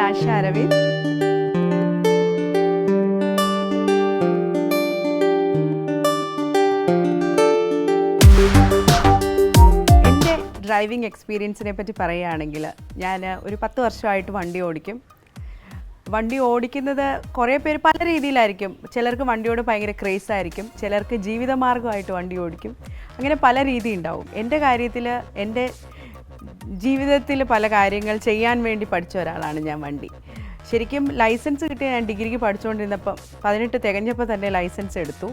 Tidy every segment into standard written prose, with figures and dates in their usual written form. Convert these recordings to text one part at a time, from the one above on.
ആശ അരവിന്ദ്. എൻ്റെ ഡ്രൈവിംഗ് എക്സ്പീരിയൻസിനെ പറ്റി പറയുകയാണെങ്കിൽ ഞാൻ ഒരു 10 വർഷമായിട്ട് വണ്ടി ഓടിക്കും. വണ്ടി ഓടിക്കുന്നത് കുറേ പേര് പല രീതിയിലായിരിക്കും. ചിലർക്ക് വണ്ടിയോട് ഭയങ്കര ക്രേസ് ആയിരിക്കും, ചിലർക്ക് ജീവിതമാർഗ്ഗമായിട്ട് വണ്ടി ഓടിക്കും. അങ്ങനെ പല രീതി ഉണ്ടാവും. എൻ്റെ കാര്യത്തിൽ എൻ്റെ ജീവിതത്തിൽ പല കാര്യങ്ങൾ ചെയ്യാൻ വേണ്ടി പഠിച്ച ഒരാളാണ് ഞാൻ വണ്ടി. ശരിക്കും ലൈസൻസ് കിട്ടിയ ഞാൻ ഡിഗ്രിക്ക് പഠിച്ചുകൊണ്ടിരുന്നപ്പം 18 തികഞ്ഞപ്പോൾ തന്നെ ലൈസൻസ് എടുത്തു.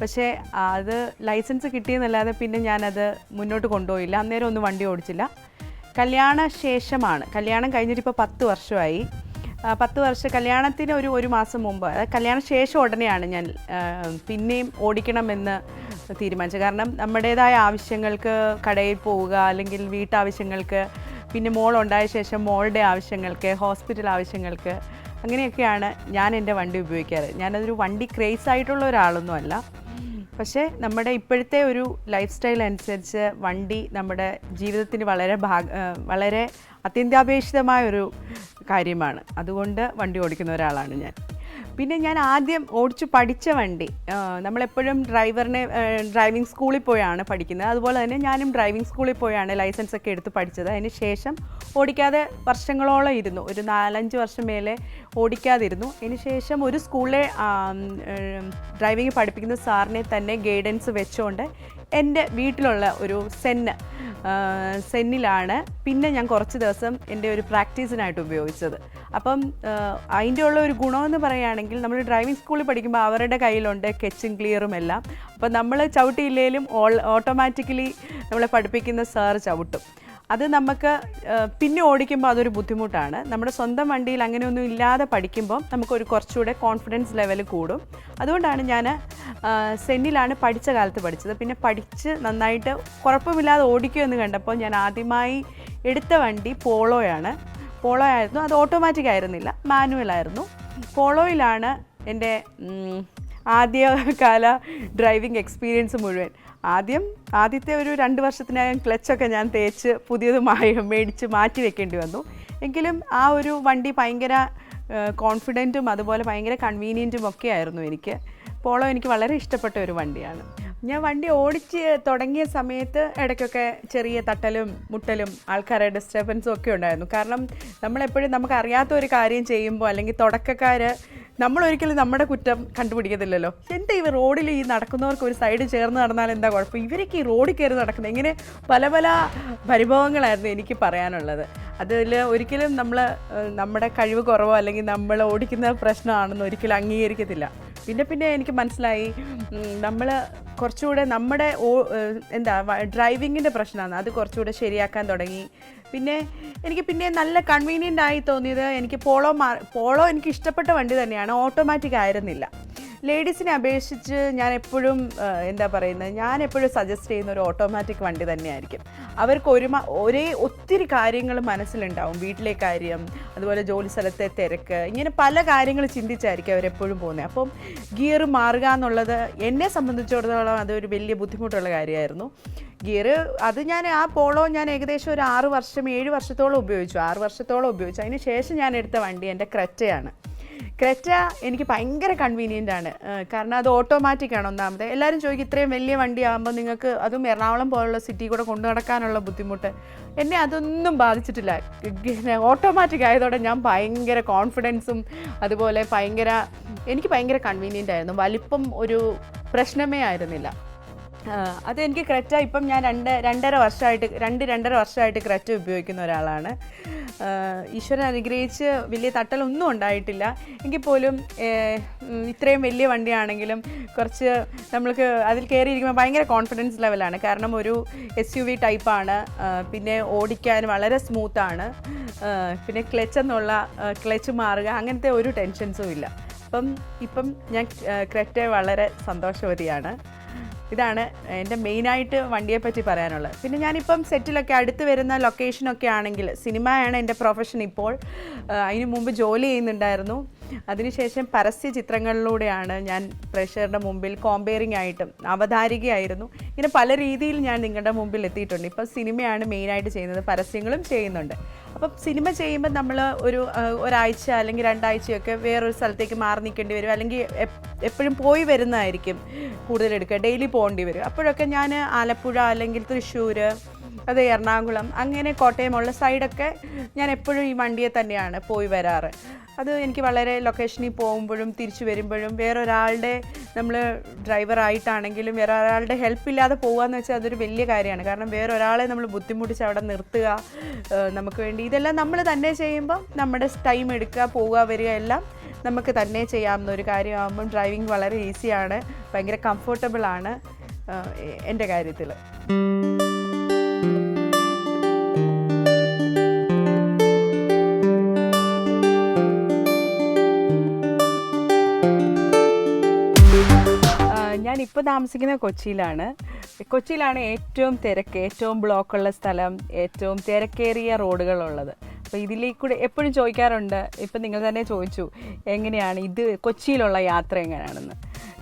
പക്ഷേ അത് ലൈസൻസ് കിട്ടിയെന്നല്ലാതെ പിന്നെ ഞാനത് മുന്നോട്ട് കൊണ്ടുപോയില്ല. അന്നേരം ഒന്നും വണ്ടി ഓടിച്ചില്ല. കല്യാണം കഴിഞ്ഞിട്ട് ഇപ്പോൾ 10 വർഷമായി. 10 വർഷം കല്യാണത്തിന് ഒരു മാസം മുമ്പ്, അതായത് കല്യാണ ശേഷം ഉടനെയാണ് ഞാൻ പിന്നെയും ഓടിക്കണമെന്ന് തീരുമാനിച്ചത്. കാരണം നമ്മുടേതായ ആവശ്യങ്ങൾക്ക് കടയിൽ പോവുക, അല്ലെങ്കിൽ വീട്ടാവശ്യങ്ങൾക്ക്, പിന്നെ മോളുണ്ടായ ശേഷം മോളുടെ ആവശ്യങ്ങൾക്ക്, ഹോസ്പിറ്റൽ ആവശ്യങ്ങൾക്ക്, അങ്ങനെയൊക്കെയാണ് ഞാൻ എൻ്റെ വണ്ടി ഉപയോഗിക്കാറ്. ഞാനതൊരു വണ്ടി ക്രേസ് ആയിട്ടുള്ള ഒരാളൊന്നും അല്ല. പക്ഷേ നമ്മുടെ ഇപ്പോഴത്തെ ഒരു ലൈഫ് സ്റ്റൈൽ അനുസരിച്ച് വണ്ടി നമ്മുടെ ജീവിതത്തിന് വളരെ അത്യന്താപേക്ഷിതമായൊരു കാര്യമാണ്. അതുകൊണ്ട് വണ്ടി ഓടിക്കുന്ന ഒരാളാണ് ഞാൻ. പിന്നെ ഞാൻ ആദ്യം ഓടിച്ചു പഠിച്ച വണ്ടി, നമ്മളെപ്പോഴും ഡ്രൈവിംഗ് സ്കൂളിൽ പോയാണ് പഠിക്കുന്നത്. അതുപോലെ തന്നെ ഞാനും ഡ്രൈവിംഗ് സ്കൂളിൽ പോയാണ് ലൈസൻസൊക്കെ എടുത്ത് പഠിച്ചത്. അതിന് ശേഷം ഓടിക്കാതെ വർഷങ്ങളോളം ഇരുന്നു, ഒരു 4-5 വർഷം മേലെ ഓടിക്കാതിരുന്നു. അതിന് ശേഷം ഒരു സ്കൂളിലെ ഡ്രൈവിംഗ് പഠിപ്പിക്കുന്ന സാറിനെ തന്നെ ഗൈഡൻസ് വെച്ചുകൊണ്ട് എൻ്റെ വീട്ടിലുള്ള ഒരു സെന്നിലാണ് പിന്നെ ഞാൻ കുറച്ച് ദിവസം എൻ്റെ ഒരു പ്രാക്ടീസിനായിട്ട് ഉപയോഗിച്ചത്. അപ്പം അതിൻ്റെ ഉള്ള ഒരു ഗുണമെന്ന് പറയുകയാണെങ്കിൽ, നമ്മൾ ഡ്രൈവിംഗ് സ്കൂളിൽ പഠിക്കുമ്പോൾ അവരുടെ കയ്യിലുണ്ട് കെച്ചും ക്ലിയറും എല്ലാം. അപ്പം നമ്മൾ ചവിട്ടിയില്ലെങ്കിലും ഓട്ടോമാറ്റിക്കലി നമ്മളെ പഠിപ്പിക്കുന്ന സാർ ചവിട്ടും. അത് നമുക്ക് പിന്നെ ഓടിക്കുമ്പോൾ അതൊരു ബുദ്ധിമുട്ടാണ്. നമ്മുടെ സ്വന്തം വണ്ടിയിൽ അങ്ങനെയൊന്നും ഇല്ലാതെ പഠിക്കുമ്പം നമുക്കൊരു കുറച്ചുകൂടെ കോൺഫിഡൻസ് ലെവൽ കൂടും. അതുകൊണ്ടാണ് ഞാൻ സെന്നിലാണ് പഠിച്ച കാലത്ത് പഠിച്ചത്. പിന്നെ പഠിച്ച് നന്നായിട്ട് കുഴപ്പമില്ലാതെ ഓടിക്കുമെന്ന് കണ്ടപ്പോൾ ഞാൻ ആദ്യമായി എടുത്ത വണ്ടി പോളോ ആയിരുന്നു. അത് ഓട്ടോമാറ്റിക് ആയിരുന്നില്ല, മാനുവൽ ആയിരുന്നു. പോളോയിലാണ് എൻ്റെ ആദ്യകാല ഡ്രൈവിംഗ് എക്സ്പീരിയൻസ് മുഴുവൻ. ആദ്യത്തെ ഒരു 2 വർഷത്തിനകം ക്ലച്ചൊക്കെ ഞാൻ തേച്ച് പുതിയത് മേടിച്ച് മാറ്റി വെക്കേണ്ടി വന്നു. എങ്കിലും ആ ഒരു വണ്ടി ഭയങ്കര കോൺഫിഡൻറ്റും അതുപോലെ ഭയങ്കര കൺവീനിയൻറ്റും ഒക്കെ ആയിരുന്നു എനിക്ക്. പോളോ എനിക്ക് വളരെ ഇഷ്ടപ്പെട്ട ഒരു വണ്ടിയാണ്. ഞാൻ വണ്ടി ഓടിച്ച് തുടങ്ങിയ സമയത്ത് ഇടയ്ക്കൊക്കെ ചെറിയ തട്ടലും മുട്ടലും ആൾക്കാരുടെ ഡിസ്റ്റർബൻസും ഒക്കെ ഉണ്ടായിരുന്നു. കാരണം നമ്മളെപ്പോഴും നമുക്കറിയാത്ത ഒരു കാര്യം ചെയ്യുമ്പോൾ, അല്ലെങ്കിൽ തുടക്കക്കാർ, നമ്മളൊരിക്കലും നമ്മുടെ കുറ്റം കണ്ടുപിടിക്കത്തില്ലല്ലോ. എന്താ ഇവർ റോഡിൽ ഈ നടക്കുന്നവർക്ക് ഒരു സൈഡ് ചേർന്ന് നടന്നാൽ എന്താ കുഴപ്പം, ഇവരൊക്കെ ഈ റോഡിൽ കയറി നടക്കുന്നത്, ഇങ്ങനെ പല പരിഭവങ്ങളായിരുന്നു എനിക്ക് പറയാനുള്ളത്. അതിൽ ഒരിക്കലും നമ്മുടെ കഴിവ് കുറവോ അല്ലെങ്കിൽ നമ്മൾ ഓടിക്കുന്ന പ്രശ്നമാണെന്ന് ഒരിക്കലും അംഗീകരിക്കത്തില്ല. പിന്നെ എനിക്ക് മനസ്സിലായി, നമ്മൾ കുറച്ചുകൂടെ നമ്മുടെ ഡ്രൈവിങ്ങിൻ്റെ പ്രശ്നമാണ്, അത് കുറച്ചുകൂടെ ശരിയാക്കാൻ തുടങ്ങി. എനിക്ക് നല്ല കൺവീനിയൻ്റ് ആയി തോന്നിയത്, എനിക്ക് പോളോ എനിക്ക് ഇഷ്ടപ്പെട്ട വണ്ടി തന്നെയാണ്. ഓട്ടോമാറ്റിക് ആയിരുന്നില്ല. ലേഡീസിനെ അപേക്ഷിച്ച് ഞാൻ എപ്പോഴും ഞാൻ എപ്പോഴും സജസ്റ്റ് ചെയ്യുന്ന ഒരു ഓട്ടോമാറ്റിക് വണ്ടി തന്നെയായിരിക്കും. അവർക്ക് ഒത്തിരി കാര്യങ്ങൾ മനസ്സിലുണ്ടാവും. വീട്ടിലെ കാര്യം, അതുപോലെ ജോലി സ്ഥലത്തെ തിരക്ക്, ഇങ്ങനെ പല കാര്യങ്ങൾ ചിന്തിച്ചായിരിക്കും അവരെപ്പോഴും പോകുന്നത്. അപ്പം ഗിയർ മാറുക എന്നുള്ളത് എന്നെ സംബന്ധിച്ചിടത്തോളം അതൊരു വലിയ ബുദ്ധിമുട്ടുള്ള കാര്യമായിരുന്നു. ആ പോളോ ഞാൻ ഏകദേശം ഒരു 7 വർഷത്തോളം ഉപയോഗിച്ചു. അതിന് ശേഷം ഞാൻ എടുത്ത വണ്ടി എൻ്റെ ക്രെറ്റയാണ്. ക്രെറ്റ എനിക്ക് ഭയങ്കര കൺവീനിയൻ്റ് ആണ്. കാരണം അത് ഓട്ടോമാറ്റിക്കാണ്. ഒന്നാമത് എല്ലാവരും ചോദിക്കും, ഇത്രയും വലിയ വണ്ടിയാകുമ്പോൾ നിങ്ങൾക്ക്, അതും എറണാകുളം പോലുള്ള സിറ്റി കൂടെ കൊണ്ടു നടക്കാനുള്ള ബുദ്ധിമുട്ട്, എന്നെ അതൊന്നും ബാധിച്ചിട്ടില്ല. ഓട്ടോമാറ്റിക് ആയതോടെ ഞാൻ ഭയങ്കര കോൺഫിഡൻസും അതുപോലെ എനിക്ക് ഭയങ്കര കൺവീനിയൻ്റ് ആയിരുന്നു. വലിപ്പം ഒരു പ്രശ്നമേ ആയിരുന്നില്ല. അതെനിക്ക് ക്രെറ്റ ഇപ്പം ഞാൻ 2.5 വർഷമായിട്ട് ക്രെറ്റ ഉപയോഗിക്കുന്ന ഒരാളാണ്. ഈശ്വരൻ അനുഗ്രഹിച്ച് വലിയ തട്ടലൊന്നും ഉണ്ടായിട്ടില്ല. എങ്കിൽ പോലും ഇത്രയും വലിയ വണ്ടിയാണെങ്കിലും കുറച്ച് നമ്മൾക്ക് അതിൽ കയറിയിരിക്കുമ്പോൾ ഭയങ്കര കോൺഫിഡൻസ് ലെവലാണ്. കാരണം ഒരു SUV ടൈപ്പാണ്. പിന്നെ ഓടിക്കാൻ വളരെ സ്മൂത്താണ്. പിന്നെ ക്ലച്ച് മാറുക, അങ്ങനത്തെ ഒരു ടെൻഷൻസും ഇല്ല. ഇപ്പം ഞാൻ ക്രെറ്റ വളരെ സന്തോഷവതിയാണ്. ഇതാണ് എൻ്റെ മെയിനായിട്ട് വണ്ടിയെപ്പറ്റി പറയാനുള്ളത്. പിന്നെ ഞാനിപ്പം സെറ്റിലൊക്കെ അടുത്ത് വരുന്ന ലൊക്കേഷനൊക്കെ ആണെങ്കിൽ, സിനിമയാണ് എൻ്റെ പ്രൊഫഷൻ ഇപ്പോൾ. അതിന് മുമ്പ് ജോലി ചെയ്യുന്നുണ്ടായിരുന്നു. അതിനുശേഷം പരസ്യ ചിത്രങ്ങളിലൂടെയാണ് ഞാൻ പ്രേക്ഷകരുടെ മുമ്പിൽ കോമ്പയറിംഗ് ആയിട്ടും അവതാരികയായിരുന്നു. ഇങ്ങനെ പല രീതിയിൽ ഞാൻ നിങ്ങളുടെ മുമ്പിൽ എത്തിയിട്ടുണ്ട്. ഇപ്പോൾ സിനിമയാണ് മെയിനായിട്ട് ചെയ്യുന്നത്, പരസ്യങ്ങളും ചെയ്യുന്നുണ്ട്. അപ്പോൾ അപ്പം സിനിമ ചെയ്യുമ്പോൾ നമ്മൾ ഒരാഴ്ച അല്ലെങ്കിൽ 2 ആഴ്ചയൊക്കെ വേറൊരു സ്ഥലത്തേക്ക് മാറി നിൽക്കേണ്ടി വരും, അല്ലെങ്കിൽ എപ്പോഴും പോയി വരുന്നതായിരിക്കും കൂടുതൽ എടുക്കുക, ഡെയിലി പോകേണ്ടി വരും. അപ്പോഴൊക്കെ ഞാൻ ആലപ്പുഴ അല്ലെങ്കിൽ തൃശ്ശൂർ, അത് എറണാകുളം, അങ്ങനെ കോട്ടയമുള്ള സൈഡൊക്കെ ഞാൻ എപ്പോഴും ഈ വണ്ടിയെ തന്നെയാണ് പോയി വരാറ്. അത് എനിക്ക് വളരെ ലൊക്കേഷനിൽ പോകുമ്പോഴും തിരിച്ചു വരുമ്പോഴും വേറൊരാളുടെ നമ്മൾ ഡ്രൈവറായിട്ടാണെങ്കിലും വേറൊരാളുടെ ഹെൽപ്പില്ലാതെ പോകുകയെന്ന് വെച്ചാൽ അതൊരു വലിയ കാര്യമാണ്. കാരണം വേറൊരാളെ നമ്മൾ ബുദ്ധിമുട്ടിച്ച് അവിടെ നിർത്തുക നമുക്ക് വേണ്ടി, ഇതെല്ലാം നമ്മൾ തന്നെ ചെയ്യുമ്പോൾ നമ്മുടെ ടൈം എടുക്കുക, പോവുക വരിക എല്ലാം നമുക്ക് തന്നെ ചെയ്യാവുന്ന ഒരു കാര്യമാകുമ്പം ഡ്രൈവിംഗ് വളരെ ഈസിയാണ്, ഭയങ്കര കംഫർട്ടബിളാണ് എൻ്റെ കാര്യത്തിൽ. ഞാനിപ്പോൾ താമസിക്കുന്നത് കൊച്ചിയിലാണ് ഏറ്റവും തിരക്ക്, ഏറ്റവും ബ്ലോക്കുള്ള സ്ഥലം, ഏറ്റവും തിരക്കേറിയ റോഡുകളുള്ളത്. അപ്പോൾ ഇതിലേക്കൂടെ എപ്പോഴും ചോദിക്കാറുണ്ട്, ഇപ്പം നിങ്ങൾ തന്നെ ചോദിച്ചു എങ്ങനെയാണ് ഇത് കൊച്ചിയിലുള്ള യാത്ര എങ്ങനെയാണെന്ന്.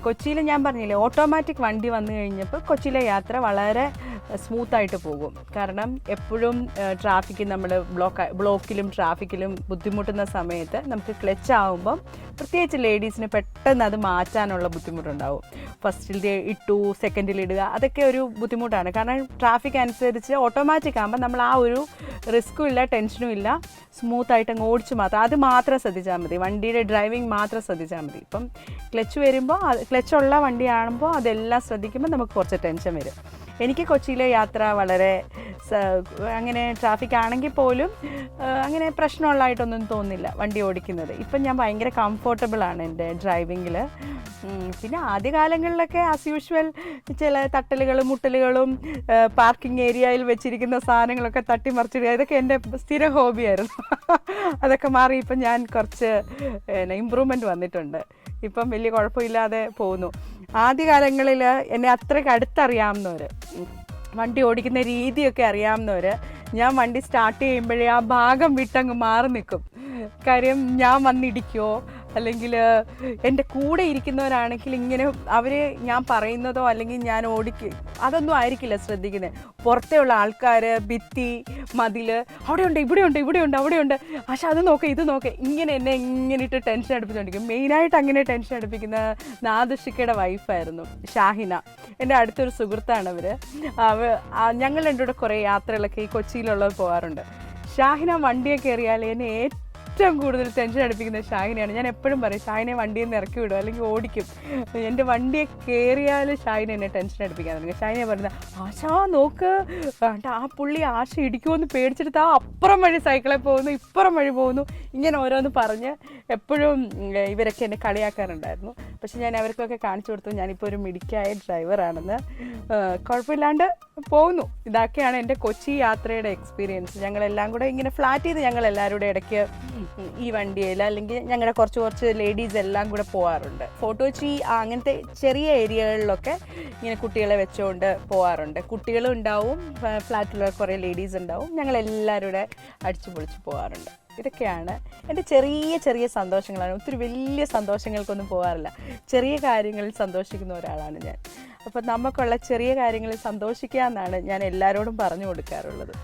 കൊച്ചിയിൽ ഞാൻ പറഞ്ഞില്ലേ, ഓട്ടോമാറ്റിക് വണ്ടി വന്നു കഴിഞ്ഞപ്പോൾ കൊച്ചിയിലെ യാത്ര വളരെ സ്മൂത്തായിട്ട് പോകും. കാരണം എപ്പോഴും ട്രാഫിക്കിൽ നമ്മൾ ബ്ലോക്കിലും ട്രാഫിക്കിലും ബുദ്ധിമുട്ടുന്ന സമയത്ത് നമുക്ക് ക്ലച്ച് ആകുമ്പം പ്രത്യേകിച്ച് ലേഡീസിന് പെട്ടെന്ന് അത് മാറ്റാനുള്ള ബുദ്ധിമുട്ടുണ്ടാവും. ഫസ്റ്റിൽ ഇട്ടു, സെക്കൻഡിൽ ഇടുക, അതൊക്കെ ഒരു ബുദ്ധിമുട്ടാണ്. കാരണം ട്രാഫിക് അനുസരിച്ച് ഓട്ടോമാറ്റിക് ആകുമ്പോൾ നമ്മൾ ആ ഒരു റിസ്ക്കും ഇല്ല, ടെൻഷനും ഇല്ല, സ്മൂത്തായിട്ട് അങ്ങ് ഓടിച്ചു അത് മാത്രം ശ്രദ്ധിച്ചാൽ മതി, വണ്ടിയുടെ ഡ്രൈവിംഗ് മാത്രം ശ്രദ്ധിച്ചാൽ മതി. ഇപ്പം ക്ലച്ച് വരുമ്പോൾ ക്ലച്ചുള്ള വണ്ടിയാകുമ്പോൾ അതെല്ലാം ശ്രദ്ധിക്കുമ്പോൾ നമുക്ക് കുറച്ച് ടെൻഷൻ വരും. എനിക്ക് കൊച്ചിയിലെ യാത്ര വളരെ അങ്ങനെ ട്രാഫിക് ആണെങ്കിൽ പോലും അങ്ങനെ പ്രശ്നമുള്ളതായിട്ടൊന്നും തോന്നില്ല വണ്ടി ഓടിക്കുന്നത്. ഇപ്പം ഞാൻ ഭയങ്കര കംഫർട്ടബിളാണ് എൻ്റെ ഡ്രൈവിങ്ങിൽ. പിന്നെ ആദ്യകാലങ്ങളിലൊക്കെ ആസ് യൂഷ്വൽ ചില തട്ടലുകളും മുട്ടലുകളും പാർക്കിംഗ് ഏരിയയിൽ വെച്ചിരിക്കുന്ന സാധനങ്ങളൊക്കെ തട്ടിമറിച്ചിടുക, ഇതൊക്കെ എൻ്റെ സ്ഥിര ഹോബിയായിരുന്നു. അതൊക്കെ മാറി ഇപ്പം ഞാൻ കുറച്ച് ഇമ്പ്രൂവ്മെൻറ്റ് വന്നിട്ടുണ്ട്. ഇപ്പം വലിയ കുഴപ്പമില്ലാതെ പോകുന്നു. ആദ്യകാലങ്ങളിൽ എന്നെ അത്രയ്ക്ക് അടുത്തറിയാവുന്നവർ, വണ്ടി ഓടിക്കുന്ന രീതിയൊക്കെ അറിയാവുന്നവർ, ഞാൻ വണ്ടി സ്റ്റാർട്ട് ചെയ്യുമ്പോഴേ ആ ഭാഗം വിട്ടങ്ങ് മാറി നിൽക്കും. കാര്യം ഞാൻ വന്നിടിക്കുമോ, അല്ലെങ്കിൽ എൻ്റെ കൂടെ ഇരിക്കുന്നവരാണെങ്കിൽ ഇങ്ങനെ അവർ ഞാൻ പറയുന്നതോ അല്ലെങ്കിൽ ഞാൻ അതൊന്നും ആയിരിക്കില്ല ശ്രദ്ധിക്കുന്നത്. പുറത്തെയുള്ള ആൾക്കാർ, ഭിത്തി, മതിൽ, അവിടെയുണ്ട് ഇവിടെയുണ്ട് അവിടെയുണ്ട്, പക്ഷെ അത് നോക്കുക ഇത് നോക്കുക, ഇങ്ങനെ എന്നെ ഇങ്ങനെ ഇട്ട് ടെൻഷൻ അടുപ്പിച്ചുകൊണ്ടിരിക്കും. മെയിനായിട്ട് അങ്ങനെ ടെൻഷൻ അടുപ്പിക്കുന്ന നാദുഷിക്കയുടെ വൈഫായിരുന്നു ഷാഹിന. എൻ്റെ അടുത്തൊരു സുഹൃത്താണ് ഞങ്ങൾ രണ്ടും കൂടെ കുറേ യാത്രകളൊക്കെ ഈ കൊച്ചിയിലുള്ളത് പോകാറുണ്ട്. ഷാഹിന വണ്ടിയെ കയറിയാൽ എന്നെ ഏറ്റവും കൂടുതൽ ടെൻഷൻ അടുപ്പിക്കുന്നത് ഷാഹിനെയാണ്. ഞാൻ എപ്പോഴും പറയും ഷാഹിനെ വണ്ടിയിൽ നിന്ന് ഇറക്കി വിടും അല്ലെങ്കിൽ ഓടിക്കും. എൻ്റെ വണ്ടിയെ കയറിയാൽ ഷാഹിന എന്നെ ടെൻഷൻ അടുപ്പിക്കാൻ തുടങ്ങി. ഷാഹിനെ പറയുന്നത് ആശാ നോക്ക്, ആ പുള്ളി ആശ ഇടിക്കുമെന്ന് പേടിച്ചെടുത്ത് ആ അപ്പുറം വഴി സൈക്കിളിൽ പോകുന്നു, ഇപ്പുറം വഴി പോകുന്നു, ഇങ്ങനെ ഓരോന്ന് പറഞ്ഞ് എപ്പോഴും ഇവരൊക്കെ എന്നെ കളിയാക്കാറുണ്ടായിരുന്നു. പക്ഷെ ഞാൻ അവർക്കൊക്കെ കാണിച്ചു കൊടുത്തു ഞാനിപ്പോൾ ഒരു മിടുക്കിയായ ഡ്രൈവറാണെന്ന്. കുഴപ്പമില്ലാണ്ട് പോകുന്നു. ഇതൊക്കെയാണ് എൻ്റെ കൊച്ചി യാത്രയുടെ എക്സ്പീരിയൻസ്. ഞങ്ങളെല്ലാം കൂടെ ഇങ്ങനെ ഫ്ലാറ്റ് ചെയ്ത് ഞങ്ങളെല്ലാവരും കൂടെ ഇടയ്ക്ക് ഈ വണ്ടിയിൽ അല്ലെങ്കിൽ ഞങ്ങളുടെ കുറച്ച് ലേഡീസ് എല്ലാം കൂടെ പോകാറുണ്ട്. ഫോർട്ട് കൊച്ചി അങ്ങനത്തെ ചെറിയ ഏരിയകളിലൊക്കെ ഇങ്ങനെ കുട്ടികളെ വെച്ചുകൊണ്ട് പോകാറുണ്ട്. കുട്ടികളും ഉണ്ടാവും, ഫ്ലാറ്റിലുള്ള കുറേ ലേഡീസ് ഉണ്ടാവും, ഞങ്ങളെല്ലാവരും കൂടെ അടിച്ചു പൊളിച്ച് പോകാറുണ്ട്. ഇതൊക്കെയാണ് എൻ്റെ ചെറിയ സന്തോഷങ്ങളാണ്. ഒത്തിരി വലിയ സന്തോഷങ്ങൾക്കൊന്നും പോകാറില്ല, ചെറിയ കാര്യങ്ങളിൽ സന്തോഷിക്കുന്ന ഒരാളാണ് ഞാൻ. അപ്പോൾ നമുക്കുള്ള ചെറിയ കാര്യങ്ങളിൽ സന്തോഷിക്കുക എന്നാണ് ഞാൻ എല്ലാവരോടും പറഞ്ഞു കൊടുക്കാറുള്ളത്.